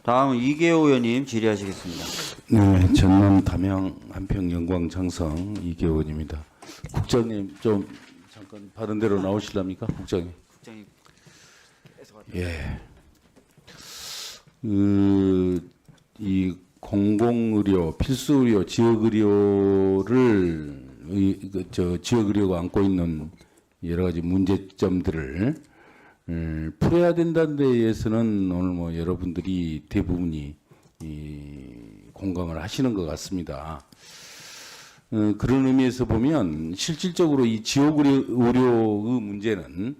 다음은 이계호 의원님 질의하시겠습니다. 네, 전남 담양 한평 영광 장성 이계원입니다. 국장님 좀 잠깐 바른 대로 나오실랍니까, 국장님? 국장님. 예. 이 공공의료, 필수의료, 지역의료를 지역의료가 안고 있는 여러 가지 문제점들을 풀어야 된다는 데에서는 오늘 뭐 여러분들이 대부분이 공감을 하시는 것 같습니다. 그런 의미에서 보면 실질적으로 이 지역의료의 문제는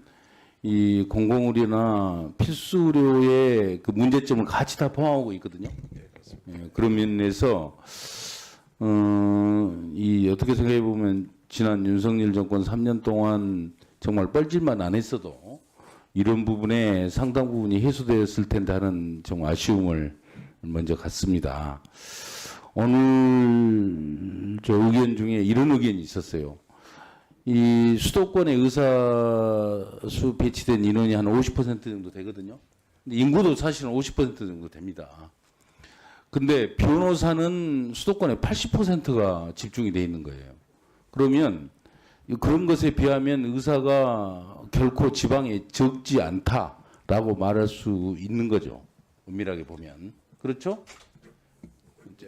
이 공공의료나 필수의료의 그 문제점을 같이 다 포함하고 있거든요. 그런 면에서 이 어떻게 생각해 보면 지난 윤석열 정권 3년 동안 정말 뻘짓만 안 했어도 이런 부분에 상당 부분이 해소되었을 텐데 하는 좀 아쉬움을 먼저 갖습니다. 오늘 저 의견 중에 이런 의견이 있었어요. 이 수도권에 의사수 배치된 인원이 한 50% 정도 되거든요. 근데 인구도 사실은 50% 정도 됩니다. 근데 변호사는 수도권에 80%가 집중이 돼 있는 거예요. 그러면 그런 것에 비하면 의사가 결코 지방에 적지 않다라고 말할 수 있는 거죠. 엄밀하게 보면. 그렇죠?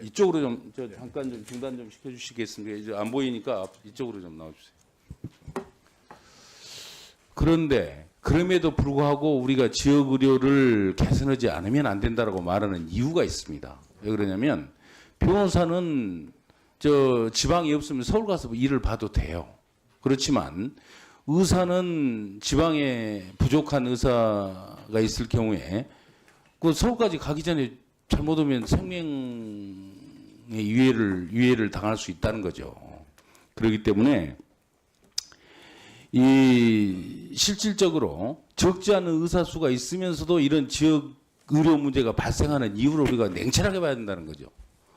이쪽으로 좀 잠깐 좀 중단 좀 시켜주시겠습니까? 이제 안 보이니까 이쪽으로 좀 나와주세요. 그런데 그럼에도 불구하고 우리가 지역 의료를 개선하지 않으면 안 된다라고 말하는 이유가 있습니다. 왜 그러냐면 변호사는 저 지방이 없으면 서울 가서 일을 봐도 돼요. 그렇지만 의사는 지방에 부족한 의사가 있을 경우에 그 서울까지 가기 전에 잘못 오면 생명의 위해를 당할 수 있다는 거죠. 그렇기 때문에 이 실질적으로 적지 않은 의사 수가 있으면서도 이런 지역 의료 문제가 발생하는 이유를 우리가 냉철하게 봐야 된다는 거죠.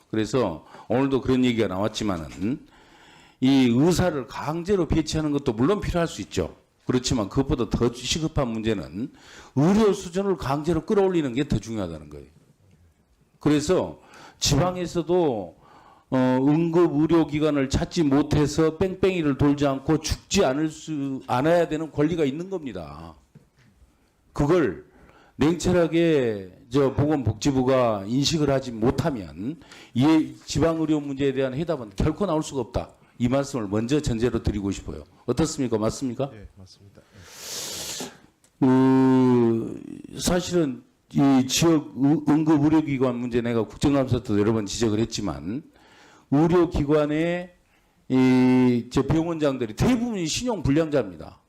그래서 오늘도 그런 얘기가 나왔지만은 이 의사를 강제로 배치하는 것도 물론 필요할 수 있죠. 그렇지만 그것보다 더 시급한 문제는 의료 수준을 강제로 끌어올리는 게 더 중요하다는 거예요. 그래서 지방에서도 응급 의료기관을 찾지 못해서 뺑뺑이를 돌지 않고 죽지 않아야 되는 권리가 있는 겁니다. 그걸 냉철하게 보건복지부가 인식을 하지 못하면 이 지방의료 문제에 대한 해답은 결코 나올 수가 없다. 이 말씀을 먼저 전제로 드리고 싶어요. 어떻습니까? 맞습니까? 네, 맞습니다. 사실은 이 지역 응급의료기관 문제 내가 국정감사 때도 여러 번 지적을 했지만 의료기관의 병원장들이 대부분이 신용불량자입니다.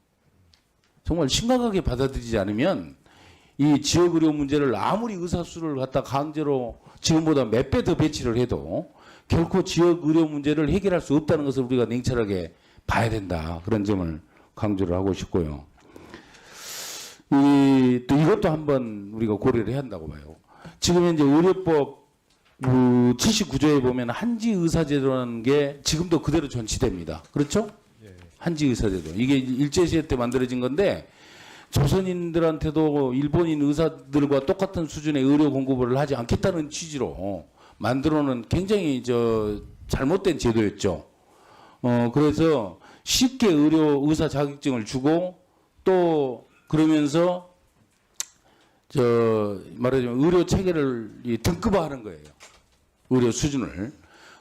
정말 심각하게 받아들이지 않으면 이 지역의료 문제를 아무리 의사수를 갖다 강제로 지금보다 몇 배 더 배치를 해도 결코 지역의료 문제를 해결할 수 없다는 것을 우리가 냉철하게 봐야 된다. 그런 점을 강조를 하고 싶고요. 또 이것도 한번 우리가 고려를 해야 한다고 봐요. 지금 현재 의료법 79조에 보면 한지의사제도라는 게 지금도 그대로 존치됩니다. 그렇죠? 한지의사제도. 이게 일제시대 때 만들어진 건데 조선인들한테도 일본인 의사들과 똑같은 수준의 의료 공급을 하지 않겠다는 취지로 만들어놓은 굉장히 잘못된 제도였죠. 그래서 쉽게 의사 자격증을 주고 또 그러면서 말하자면 의료 체계를 등급화하는 거예요. 의료 수준을.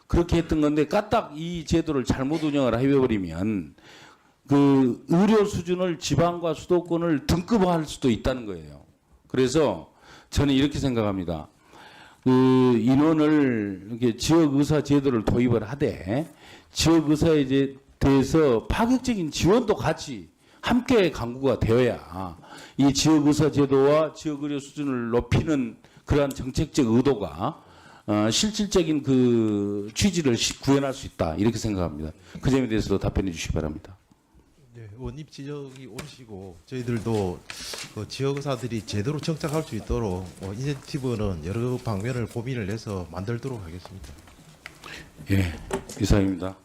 그렇게 했던 건데 까딱 이 제도를 잘못 운영을 해버리면 그 의료 수준을 지방과 수도권을 등급화할 수도 있다는 거예요. 그래서 저는 이렇게 생각합니다. 그 인원을 이렇게 지역 의사 제도를 도입을 하되 지역 의사에 대해서 파격적인 지원도 같이 함께 강구가 되어야 이 지역 의사 제도와 지역 의료 수준을 높이는 그러한 정책적 의도가 실질적인 그 취지를 구현할 수 있다 이렇게 생각합니다. 그 점에 대해서도 답변해 주시기 바랍니다. 네, 원님 지적이 옳으시고 저희들도 그 지역 의사들이 제대로 정착할 수 있도록 인센티브는 여러 방면을 고민을 해서 만들도록 하겠습니다. 예, 이상입니다.